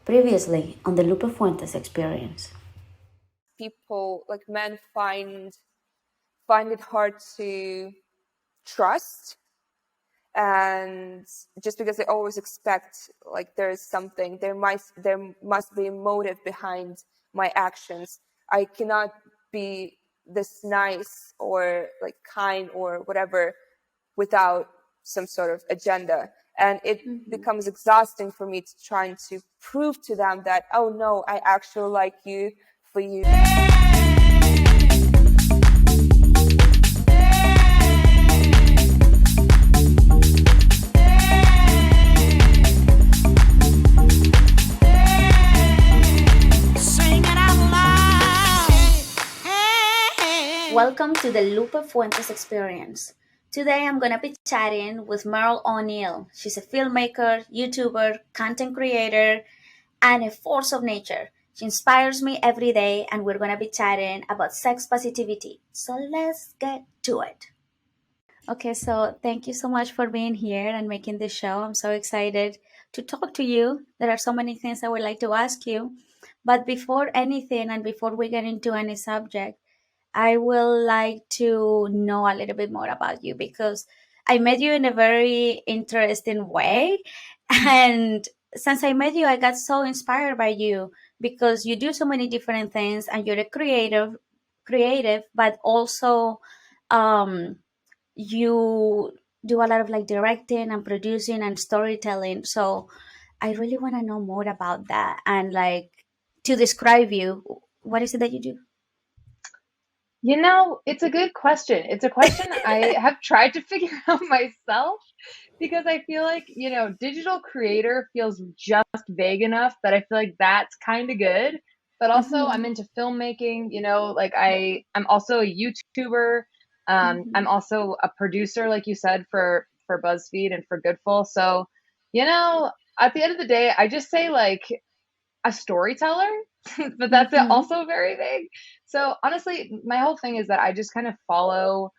Previously on the Lupe Fuentes Experience. People, like men, find it hard to trust, and just because they always expect, like, there must be a motive behind my actions. I cannot be this nice or like kind or whatever without some sort of agenda, and it becomes exhausting for me to trying to prove to them that, oh no, I actually like you for you. Welcome to the Lupe Fuentes Experience. Today I'm going to be chatting with Merle O'Neill. She's a filmmaker, YouTuber, content creator, and a force of nature. She inspires me every day, and we're going to be chatting about sex positivity. So let's get to it. Okay, so thank you so much for being here and making this show. I'm so excited to talk to you. There are so many things I would like to ask you. But before anything, and before we get into any subject, I will like to know a little bit more about you because I met you in a very interesting way. And since I met you, I got so inspired by you because you do so many different things and you're a creative, but also um, you do a lot of like directing and producing and storytelling. So I really want to know more about that and like to describe you. What is it that you do? It's a good question. It's a question I have tried to figure out myself because I feel like, digital creator feels just vague enough that I feel like that's kind of good. But also I'm into filmmaking, like I'm also a YouTuber. I'm also a producer, like you said, for BuzzFeed and for Goodful. So, at the end of the day, I just say like a storyteller, but that's also very vague. So honestly, my whole thing is that I just kind of follow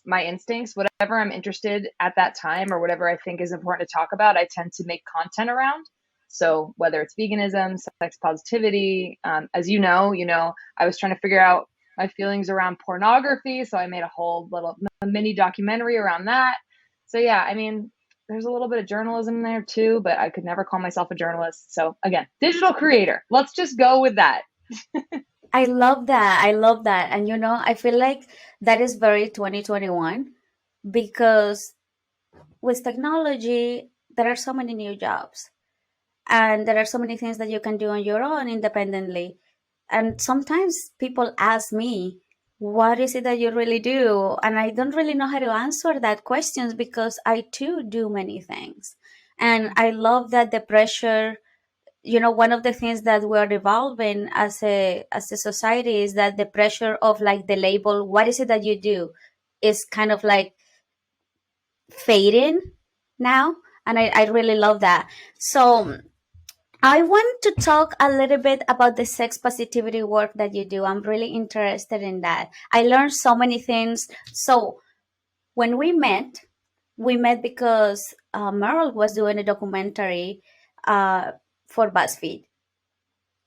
my instincts. Whatever I'm interested at that time or whatever I think is important to talk about, I tend to make content around. So whether it's veganism, sex positivity, as I was trying to figure out my feelings around pornography. So I made a whole little mini documentary around that. So yeah, I mean, there's a little bit of journalism in there too, but I could never call myself a journalist. So again, digital creator. Let's just go with that. I love that. I love that. And I feel like that is very 2021 because with technology, there are so many new jobs and there are so many things that you can do on your own independently. And sometimes people ask me, what is it that you really do? And I don't really know how to answer that questions because I too do many things. And I love that the pressure, one of the things that we're evolving as a society is that the pressure of like the label, what is it that you do, is kind of like fading now. And I really love that. So I want to talk a little bit about the sex positivity work that you do. I'm really interested in that. I learned so many things. So when we met because Merle was doing a documentary for BuzzFeed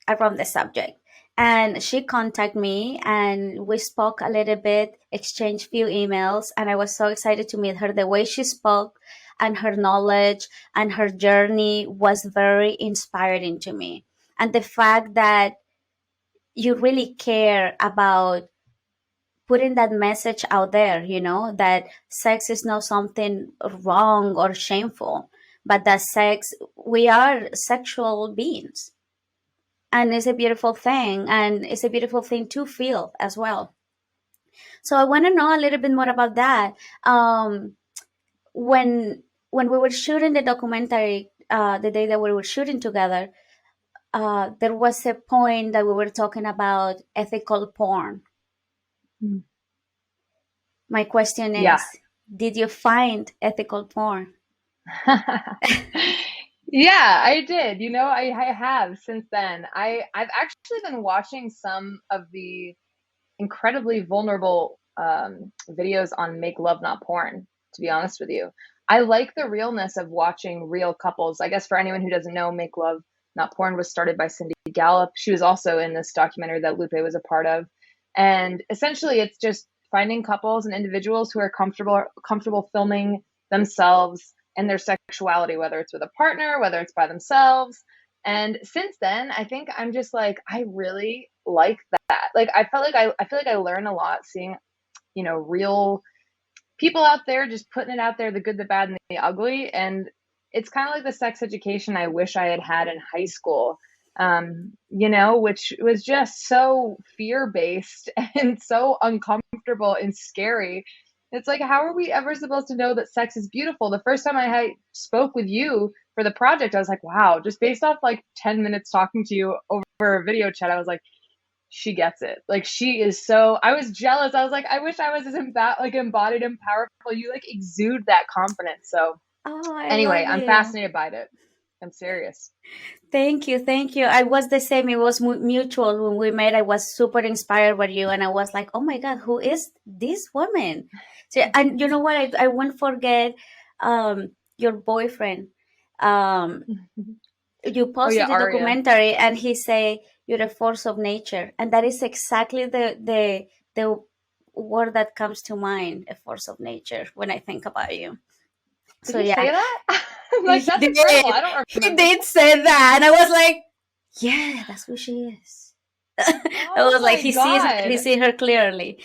around the subject. And she contacted me and we spoke a little bit, exchanged few emails, and I was so excited to meet her. The way she spoke and her knowledge and her journey was very inspiring to me. And the fact that you really care about putting that message out there, that sex is not something wrong or shameful, but that we are sexual beings and it's a beautiful thing and it's a beautiful thing to feel as well. So I want to know a little bit more about that. When we were shooting the documentary, the day that we were shooting together, there was a point that we were talking about ethical porn. My question Yeah. is, did you find ethical porn? Yeah, I did. I have since then. I've actually been watching some of the incredibly vulnerable videos on Make Love Not Porn, to be honest with you. I like the realness of watching real couples. I guess for anyone who doesn't know, Make Love Not Porn was started by Cindy Gallup. She was also in this documentary that Lupe was a part of. And essentially it's just finding couples and individuals who are comfortable filming themselves and their sexuality, whether it's with a partner, whether it's by themselves. And since then, I think I'm just like, I really like that. Like I feel like I learn a lot seeing, real people out there just putting it out there, the good, the bad, and the ugly. And it's kind of like the sex education I wish I had had in high school, which was just so fear based and so uncomfortable and scary. It's like, how are we ever supposed to know that sex is beautiful? The first time spoke with you for the project, I was like, wow, just based off like 10 minutes talking to you over a video chat, I was like, she gets it. Like she is so, I was jealous. I was like, I wish I was as embodied and powerful. You like exude that confidence. So I anyway, love I'm you. fascinated by it. I'm serious. Thank you, thank you. I was the same. It was mutual when we met. I was super inspired by you, and I was like, "Oh my God, who is this woman?" So, and you know what? I won't forget your boyfriend. Um, you Oh posted yeah, the Aria. documentary, and he say you're a force of nature, and that is exactly the word that comes to mind, a force of nature, when I think about you. Did So he yeah, say that? he Like that's did. incredible. I don't He remember. did say that, and I was like, yeah, that's who she is. I Oh was like, my he God. sees her clearly.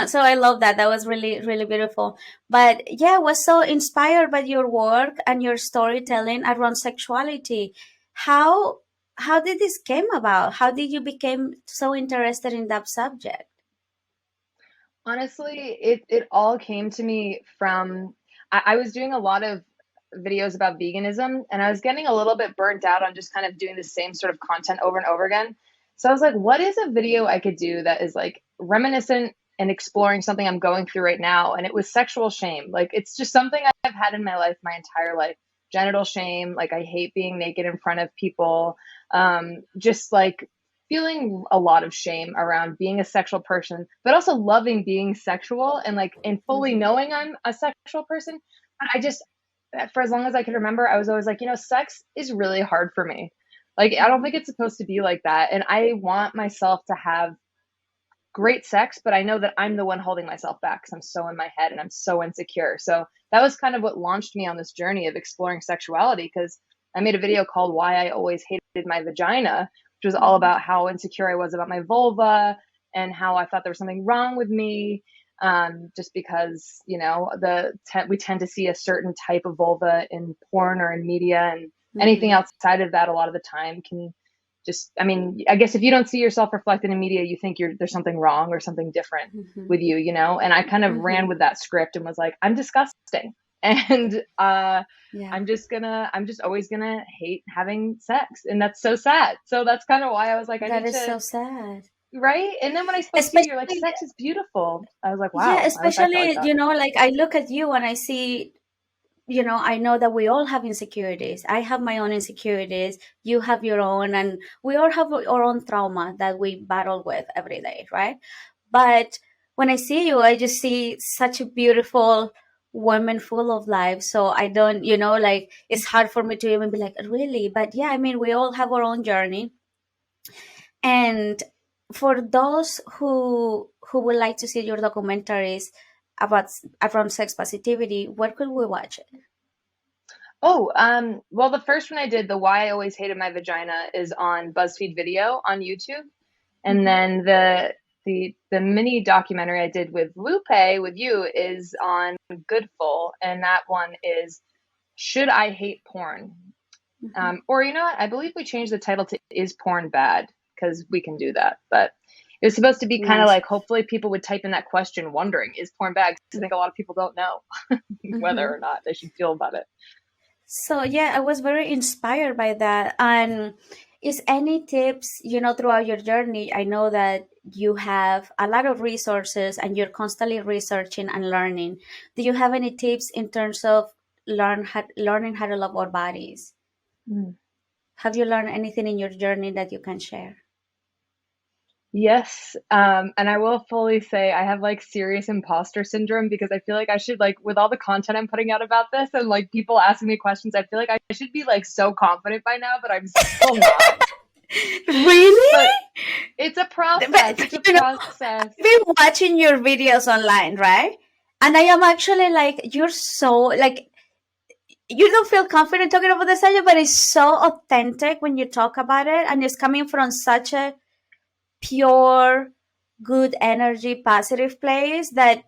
So I love that. That was really, really beautiful. But yeah, I was so inspired by your work and your storytelling around sexuality. How how did this came about? How did you become so interested in that subject? Honestly, it all came to me from I was doing a lot of videos about veganism and I was getting a little bit burnt out on just kind of doing the same sort of content over and over again. So I was like, what is a video I could do that is like reminiscent and exploring something I'm going through right now? And it was sexual shame. Like it's just something I've had in my life my entire life. Genital shame, like I hate being naked in front of people. Just like feeling a lot of shame around being a sexual person, but also loving being sexual and fully Hmm. knowing I'm a sexual person. But I just, for as long as I could remember, I was always like, sex is really hard for me. Like, I don't think it's supposed to be like that. And I want myself to have great sex, but I know that I'm the one holding myself back because I'm so in my head and I'm so insecure. So that was kind of what launched me on this journey of exploring sexuality because I made a video called Why I Always Hated My Vagina, which was all Hmm. about how insecure I was about my vulva and how I thought there was something wrong with me. Just because, we tend to see a certain type of vulva in porn or in media, and anything Hmm. outside of that a lot of the time can I guess if you don't see yourself reflected in media, you think there's something wrong or something different Hmm. with you. And I kind of ran Hmm. with that script and was like, I'm disgusting. And Yeah, I'm just always gonna hate having sex. And that's so sad. So that's kind of why I was like, I that need is to, so sad. right? And then when I spoke to you, you're like, Especially, sex is beautiful. I was like, yeah, wow, I wish I felt like especially, that. like I look at you and I see, I know that we all have insecurities. I have my own insecurities. You have your own, and we all have our own trauma that we battle with every day, right? But when I see you, I just see such a beautiful woman full of life. So I don't, like it's hard for me to even be like, really? But yeah, I mean, we all have our own journey. And for those who would like to see your documentaries about around sex positivity, where could we watch it? Oh, well, the first one I did, the Why I Always Hated My Vagina, is on BuzzFeed Video on YouTube. And Hmm. then the mini documentary I did with Lupe with you is on Goodful, and that one is Should I Hate Porn? Hmm. Or you know what? I believe we changed the title to Is Porn Bad? Because we can do that. But it was supposed to be kind of Nice. like hopefully people would type in that question wondering, is porn bad? Because I think a lot of people don't know whether Hmm. or not they should feel about it. So yeah, I was very inspired by that. And is any tips, throughout your journey? I know that you have a lot of resources and you're constantly researching and learning. Do you have any tips in terms of learning how to love our bodies? Mm. Have you learned anything in your journey that you can share? Yes. And I will fully say I have like serious imposter syndrome because I feel like I should like with all the content I'm putting out about this and like people asking me questions, I feel like I should be like so confident by now, but I'm still not. Really? But it's a process. It's a But process. I've been watching your videos online, right? And I am actually like, you're so like, you don't feel confident talking about the subject, but it's so authentic when you talk about it, and it's coming from such a pure, good energy, positive place that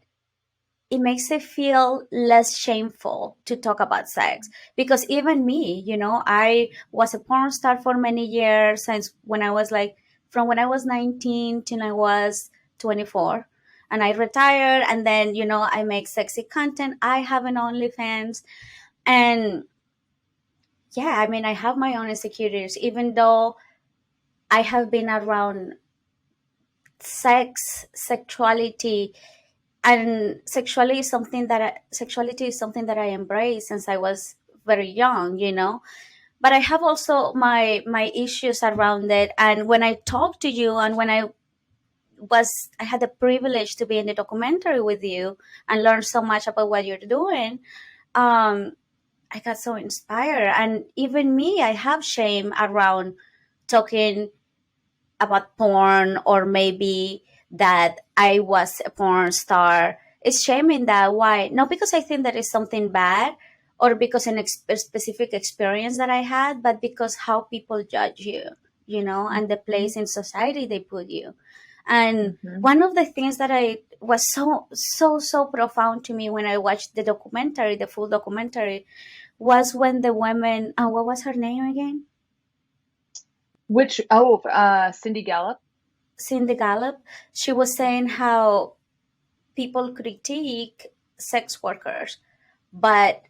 it makes it feel less shameful to talk about sex. Because even me, I was a porn star for many years, since when I was like, from when I was 19 till I was 24. And I retired, and then, I make sexy content. I have an OnlyFans. And yeah, I mean, I have my own insecurities, even though I have been around sexuality, and sexuality is something that I embrace since I was very young, but I have also my issues around it. And when I talked to you, and when I had the privilege to be in the documentary with you and learn so much about what you're doing, um I got so inspired. And even me, I have shame around talking about porn, or maybe that I was a porn star. It's shaming that. Why? Not because I think that is something bad, or because a specific experience that I had, but because how people judge you, and the place in society they put you. And Mm-hmm. one of the things that I was so profound to me when I watched the documentary, the full documentary, was when the woman, what was her name again? Cindy Gallup. Cindy Gallup. She was saying how people critique sex workers, but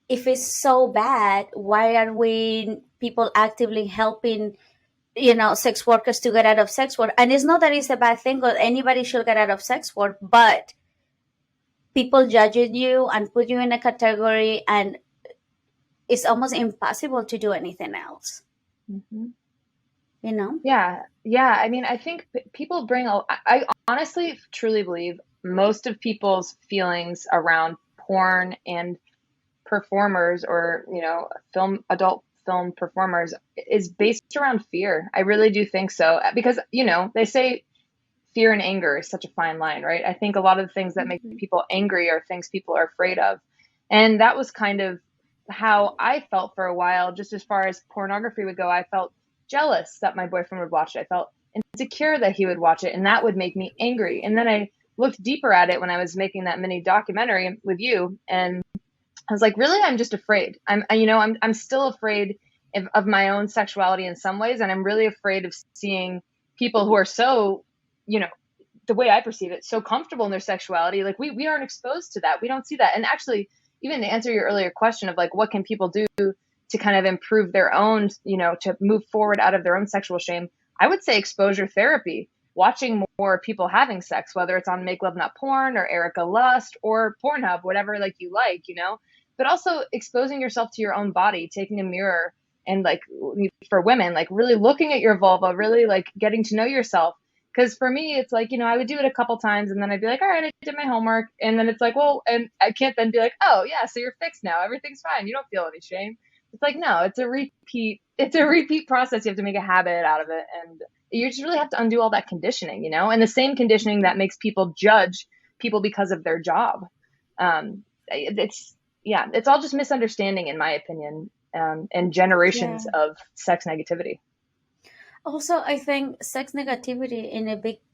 if it's so bad, why are we people actively helping, sex workers to get out of sex work? And it's not that it's a bad thing, or anybody should get out of sex work, but people judging you and put you in a category, and it's almost impossible to do anything else, Mm-hmm. you know? Yeah. I mean, I think people bring I honestly truly believe most of people's feelings around porn and performers or, adult film performers is based around fear. I really do think so because, they say fear and anger is such a fine line, right? I think a lot of the things that make Mhm. people angry are things people are afraid of. And that was kind of how I felt for a while, just as far as pornography would go. I felt jealous that my boyfriend would watch it. I felt insecure that he would watch it, and that would make me angry. And then I looked deeper at it when I was making that mini documentary with you, and I was like, really, I'm just afraid. I'm still afraid of my own sexuality in some ways, and I'm really afraid of seeing people who are so, you know, the way I perceive it, so comfortable in their sexuality. Like we aren't exposed to that. We don't see that. And actually, even to answer your earlier question of like, what can people do to kind of improve their own, to move forward out of their own sexual shame? I would say exposure therapy, watching more people having sex, whether it's on Make Love Not Porn or Erica Lust or Pornhub, whatever like you like, but also exposing yourself to your own body, taking a mirror and like for women, like really looking at your vulva, really like getting to know yourself. Because for me, it's like, I would do it a couple times and then I'd be like, all right, I did my homework. And then it's like, well, and I can't then be like, oh, yeah, so you're fixed now. Everything's fine. You don't feel any shame. It's like, no, it's a repeat. It's a repeat process. You have to make a habit out of it. And you just really have to undo all that conditioning, and the same conditioning that makes people judge people because of their job. It's all just misunderstanding, in my opinion, and generations Yeah. of sex negativity. Also, I think sex negativity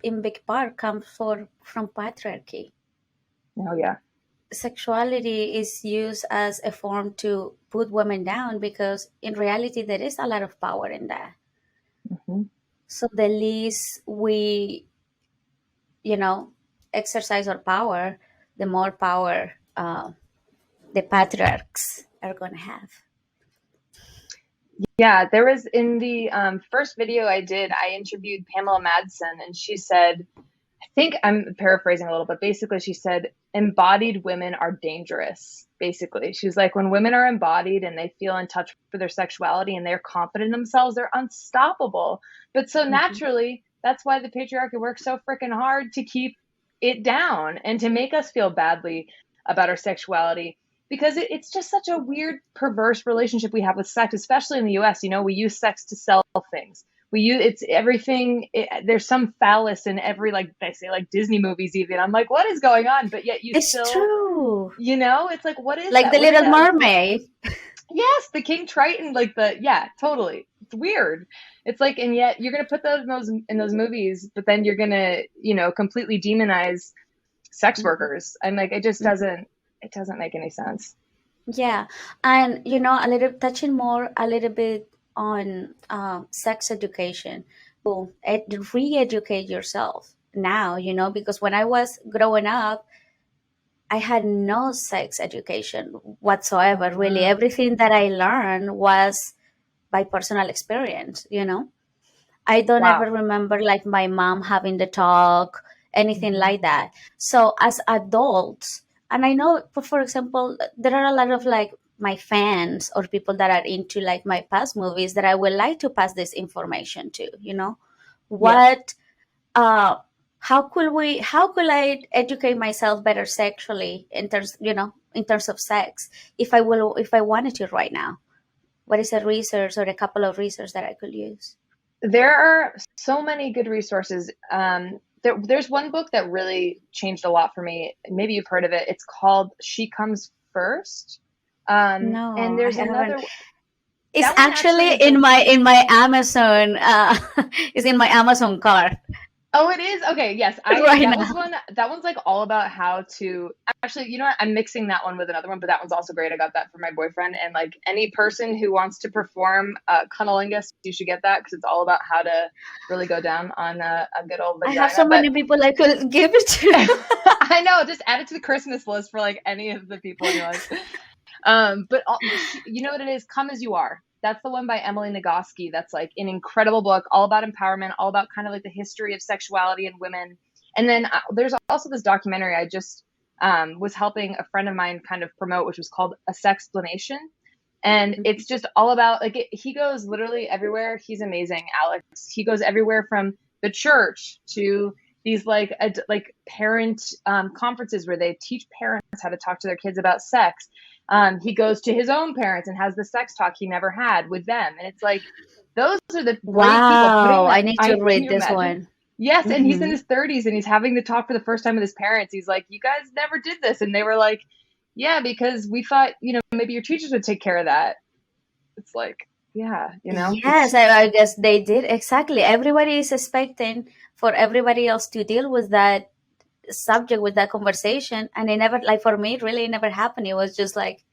in big part comes from patriarchy. Oh, yeah. Sexuality is used as a form to put women down, because in reality there is a lot of power in that. Hmm. So the least we, you know, exercise our power, the more power the patriarchs are gonna have. Yeah, there was in the first video I did, I interviewed Pamela Madsen, and she said, I think I'm paraphrasing a little, but basically she said, embodied women are dangerous. Basically, she's like, when women are embodied and they feel in touch with their sexuality and they're confident in themselves, they're unstoppable. But so Mhm. naturally, That's why the patriarchy works so freaking hard to keep it down and to make us feel badly about our sexuality, because it's just such a weird, perverse relationship we have with sex, especially in the US. You know, we use sex to sell things. We use it's everything. There's some phallus in every, like they say, like Disney movies. Even I'm like, what is going on? But yet you It's still, true. you know, it's like, what is Like that? the What is Little that? Mermaid. Yes, the King Triton, like yeah, totally. It's weird. It's like, and yet you're gonna put those in those movies, but then you're gonna, you know, completely demonize sex Mhm. workers. I'm like, Mhm. it doesn't make any sense. Yeah, and a little touching more a little bit on sex education to re-educate yourself now, because when I was growing up, I had no sex education Oh, whatsoever. Really, wow. everything that I learned was by personal experience. I don't Wow. ever remember like my mom having the talk, anything Hmm. like that. So as adults, and I know, for example, there are a lot of like my fans or people that are into like my past movies that I would like to pass this information to. Yep. What how could I educate myself better sexually in terms of sex if I wanted to right now? What is a resource or a couple of resources that I could use? There are so many good resources. There's one book that really changed a lot for me. Maybe you've heard of it. It's called She Comes First. And No, I there's haven't. another, It's that one actually actually is the, in my Amazon. It's in my Amazon cart oh, it is? Okay, yes. right That now. was one, that one's like all about how to actually, you know what? I'm mixing that one with another one, but that one's also great. I got that for my boyfriend. And like any person who wants to perform cunnilingus, you should get that because it's all about how to really go down on a good old I have so vagina. But many people I could give it to. I know, just add it to the Christmas list for like any of the people in your life. But you know what it is? Come as you are. That's the one by Emily Nagoski. That's like an incredible book, all about empowerment, all about kind of like the history of sexuality and women. And then there's also this documentary I just was helping a friend of mine kind of promote, which was called A Sexplanation. And it's just all about like he goes literally everywhere. He's amazing, Alex. He goes everywhere from the church to these like parent conferences where they teach parents how to talk to their kids about sex. He goes to his own parents and has the sex talk he never had with them, and it's like those are the great people putting Wow, I that. need I to can read you this imagine? one. Yes, and he's in Hmm. his 30s and he's having the talk for the first time with his parents. He's like, "You guys never did this," and they were like, "Yeah, because we thought maybe your teachers would take care of that." It's like, yeah, Yes, it's I guess they did exactly. Everybody is expecting for everybody else to deal with that subject, with that conversation, and it never, like for me, it really never happened. It was just like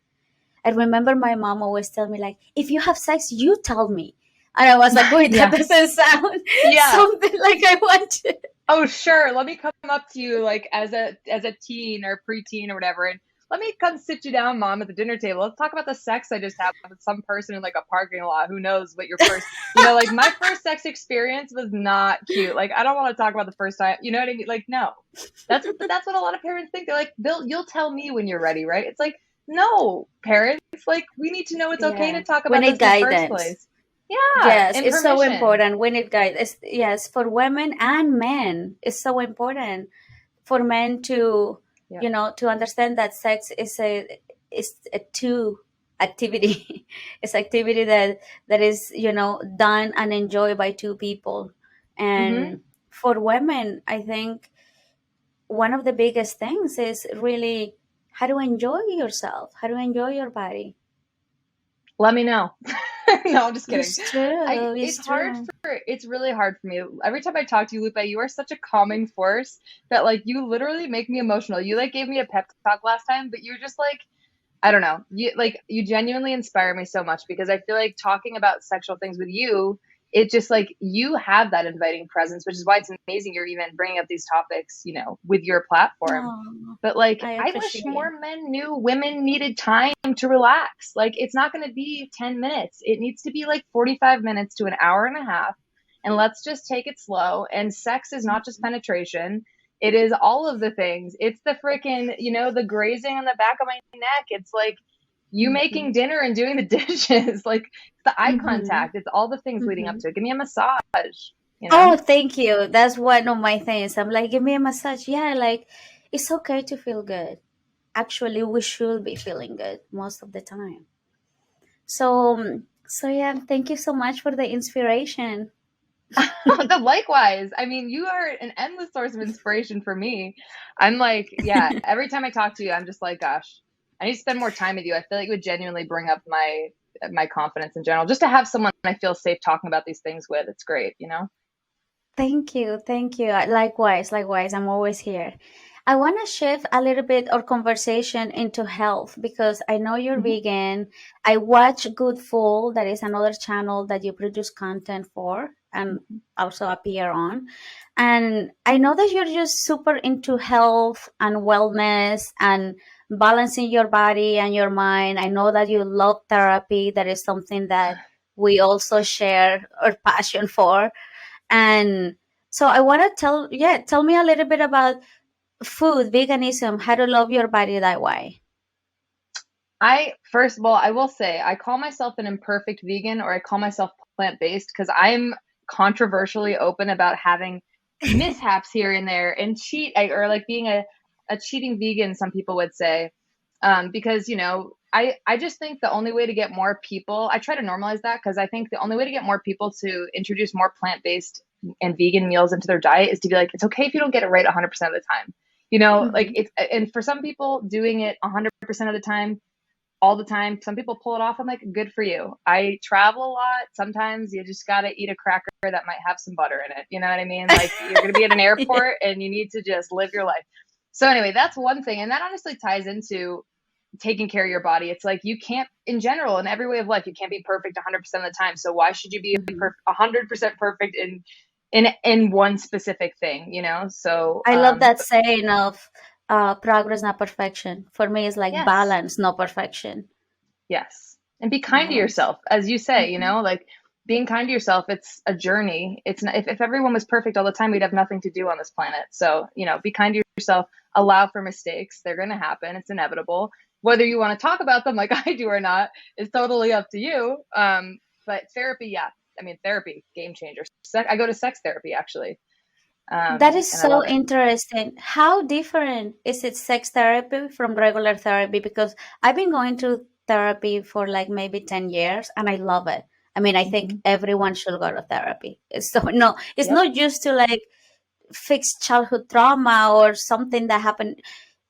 I remember my mom always tell me like, if you have sex, you tell me. And I was like, wait, that yeah, doesn't sound yeah. something like I want to. Oh, sure. Let me come up to you like as a teen or preteen or whatever, and let me come sit you down, mom, at the dinner table. Let's talk about the sex I just had with some person in like a parking lot. Who knows what your first, like my first sex experience was not cute. Like I don't want to talk about the first time. You know what I mean? Like no, that's what a lot of parents think. They're like, you'll tell me when you're ready, right? It's like no, parents. Like we need to know it's okay to Yeah. talk We about need this in the first guidance. place. Yeah, Yes, and it's so permission. important. We need guidance. Yes, for women and men, it's so important for men to, Yep. to understand that sex is a two activity. It's activity that is, done and enjoyed by two people. Mm-hmm. And for women, I think one of the biggest things is really how to enjoy yourself, how to enjoy your body. Let me know. No, I'm just kidding. It's true. It's It's hard true. it's really hard for me. Every time I talk to you, Lupe, you are such a calming force that like you literally make me emotional. You like gave me a pep talk last time, but you're just like, I don't know. You genuinely inspire me so much because I feel like talking about sexual things with you, it just like you have that inviting presence, which is why it's amazing you're even bringing up these topics, with your platform. Oh, But like, I I wish appreciate you. more men knew women needed time to relax. Like, it's not going to be 10 minutes. It needs to be like 45 minutes to an hour and a half. And let's just take it slow. And sex is not just penetration. It is all of the things. It's the freaking, the grazing on the back of my neck. It's like you Hmm. making dinner and doing the dishes. Like the eye Hmm. contact. It's all the things leading up Hmm. to it. Give me a massage. you Oh, know? thank you. That's one of my things. I'm like, give me a massage. Yeah, like it's okay to feel good. Actually, we should be feeling good most of the time. So yeah, thank you so much for the inspiration. Likewise. I mean, you are an endless source of inspiration for me. I'm like, yeah, every time I talk to you, I'm just like, gosh, I need to spend more time with you. I feel like it would genuinely bring up my confidence in general. Just to have someone I feel safe talking about these things with, it's great, you know? Thank you. Thank you. Likewise, likewise. I'm always here. I want to shift a little bit our conversation into health because I know you're Hmm. vegan. I watch Good Food, that is another channel that you produce content for and also appear on. And I know that you're just super into health and wellness and balancing your body and your mind. I know that you love therapy. That is something that we also share our passion for. And so I want to tell me a little bit about food, veganism, how to love your body that way. First of all, I will say I call myself an imperfect vegan or I call myself plant-based because I'm controversially open about having mishaps here and there and or like being a cheating vegan, some people would say. Because, I just think the only way to get more people, I try to normalize that because I think the only way to get more people to introduce more plant-based and vegan meals into their diet is to be like, it's okay if you don't get it right 100% of the time. Like Hmm. and for some people doing it 100% of the time all the time. Some people pull it off. I'm like, good for you. I travel a lot. Sometimes you just got to eat a cracker that might have some butter in it. You know what I mean? Like you're going to be at an Yeah. airport and you need to just live your life. So anyway, that's one thing. And that honestly ties into taking care of your body. It's like you can't, in general, in every way of life, you can't be perfect 100% of the time. So why should you be Mhm. 100% perfect in one specific thing, you know? So I love that saying of progress, not perfection. For me, it's like yes. balance, not perfection. Yes. And be kind to Balance. yourself, as you say, Mhm. like being kind to yourself, it's a journey. It's not, if everyone was perfect all the time, we'd have nothing to do on this planet. So, be kind to yourself, allow for mistakes. They're going to happen. It's inevitable. Whether you want to talk about them like I do or not is totally up to you. But therapy, yeah. I mean, therapy, game changer. I go to sex therapy actually. That is And I so love it. interesting. How different is it sex therapy from regular therapy? Because I've been going to therapy for like maybe 10 years and I love it. I mean, I think Hmm. everyone should go to therapy. It's so no, it's Yep. not just to like fix childhood trauma or something that happened.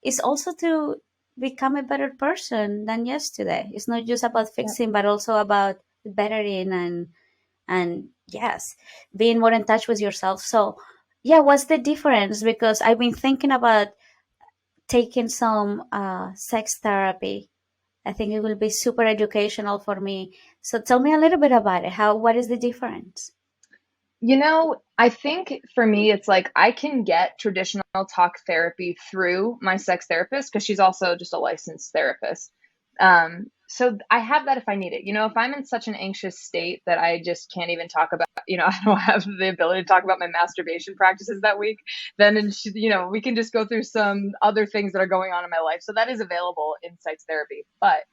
It's also to become a better person than yesterday. It's not just about Yep. fixing, but also about bettering and yes, being more in touch with yourself. So yeah, what's the difference? Because I've been thinking about taking some sex therapy. I think it will be super educational for me. So tell me a little bit about it. What is the difference? I think for me, it's like I can get traditional talk therapy through my sex therapist because she's also just a licensed therapist. So I have that if I need it. If I'm in such an anxious state that I just can't even talk about, I don't have the ability to talk about my masturbation practices that week, then, we can just go through some other things that are going on in my life. So that is available in sex therapy. But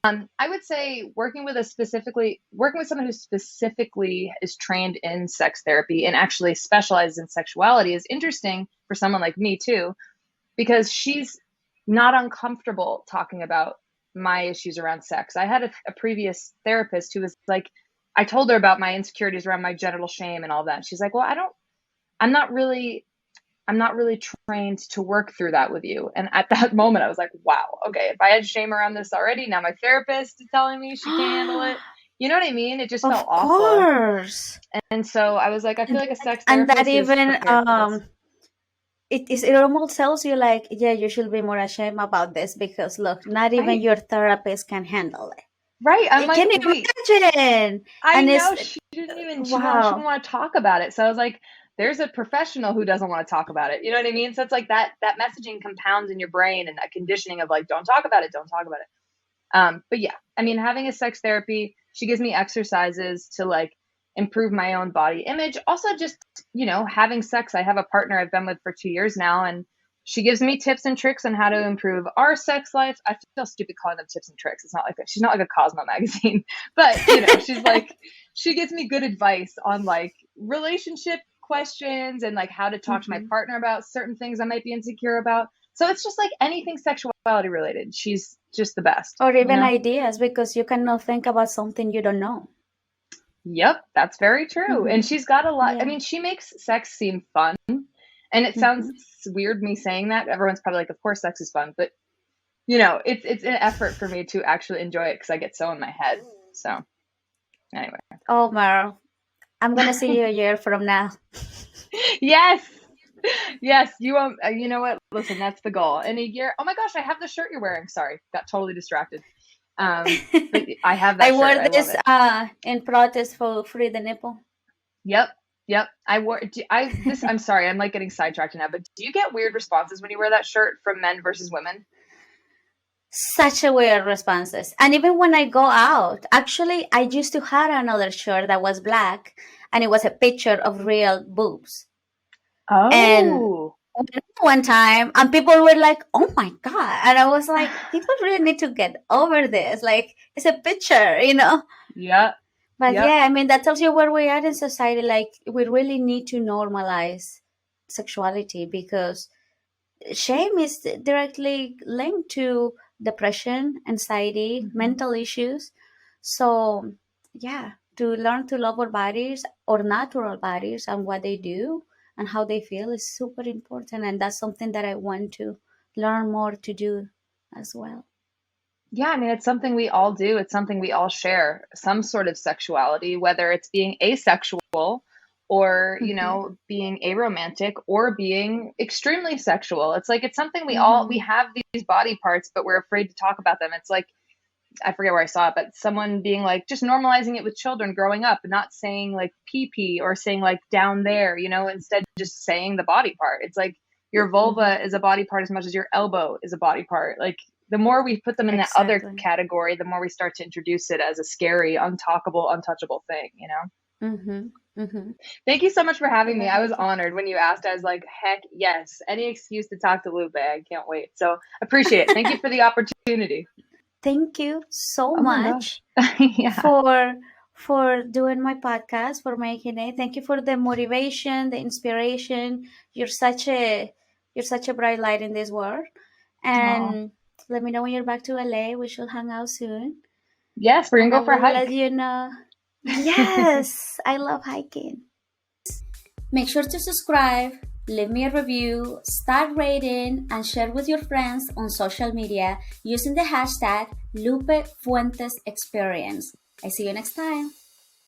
I would say working with someone who specifically is trained in sex therapy and actually specializes in sexuality is interesting for someone like me too, because she's not uncomfortable talking about my issues around sex. I had a previous therapist who was like, I told her about my insecurities around my genital shame and all that. She's like, well, I'm not really I'm not really trained to work through that with you. And at that moment, I was like, wow, okay, if I had shame around this already, now my therapist is telling me she can't handle it. You know what I mean? It just felt Of awful. course. And so I was like, I feel like a sex And that therapist is even prepared for this. it almost tells you like, yeah, you should be more ashamed about this because look, not even Right? your therapist can handle it. Right. I'm I like, can wait, imagine. I And it's know she wouldn't wow. want to talk about it. So I was like, there's a professional who doesn't want to talk about it. You know what I mean? So it's like that messaging compounds in your brain and that conditioning of like, don't talk about it, don't talk about it. But yeah, I mean, having a sex therapy, she gives me exercises to like improve my own body image. Also, just, having sex. I have a partner I've been with for 2 years now, and She gives me tips and tricks on how to improve our sex life. I feel stupid calling them tips and tricks. It's not like that. She's not like a Cosmo magazine, but she's like, she gives me good advice on like relationship questions and like how to talk to my partner about certain things I might be insecure about. So it's just like anything sexuality related. She's just the best. Or even ideas, because you cannot think about something you don't know. Yep, that's very true. And she's got a lot. I mean, she makes sex seem fun. And it sounds weird me saying that. Everyone's probably like, of course sex is fun, but it's an effort for me to actually enjoy it because I get so in my head. So anyway. Oh, Merle, I'm going to see you a year from now. Yes, you won't. You know what? Listen, that's the goal. In a year. Oh my gosh, I have the shirt you're wearing. Sorry, got totally distracted. But I have that I shirt. wore this in protest for Free the Nipple. Yep. I wore. I'm sorry. I'm like getting sidetracked now. But do you get weird responses when you wear that shirt from men versus women? Such a weird responses. And even when I go out, actually, I used to have another shirt that was black, and it was a picture of real boobs. Oh. And one time, and people were like, "Oh my god!" And I was like, "People really need to get over this. Like, it's a picture, Yeah. But yeah, I mean, that tells you where we are in society. Like, we really need to normalize sexuality, because shame is directly linked to depression, anxiety, mental issues. So, yeah, to learn to love our bodies, our natural bodies, and what they do and how they feel is super important. And that's something that I want to learn more to do as well. Yeah, I mean, it's something we all do. It's something we all share, some sort of sexuality, whether it's being asexual or, being aromantic or being extremely sexual. It's like, it's something we have these body parts, but we're afraid to talk about them. It's like, I forget where I saw it, but someone being like, just normalizing it with children growing up and not saying like pee or saying like down there, instead just saying the body part. It's like your vulva is a body part as much as your elbow is a body part. Like, the more we put them in that other category, the more we start to introduce it as a scary, untalkable, untouchable thing, Thank you so much for having me. I was honored when you asked. I was like, heck yes. Any excuse to talk to Lupe. I can't wait. So appreciate it. Thank you for the opportunity. Thank you so much for doing my podcast, for making it. Thank you for the motivation, the inspiration. You're such a bright light in this world. And let me know when you're back to LA. We should hang out soon. Yes, we're gonna go for a hike. Let you know. Yes, I love hiking. Make sure to subscribe, leave me a review, start rating, and share with your friends on social media using the hashtag Lupe Fuentes Experience. I see you next time.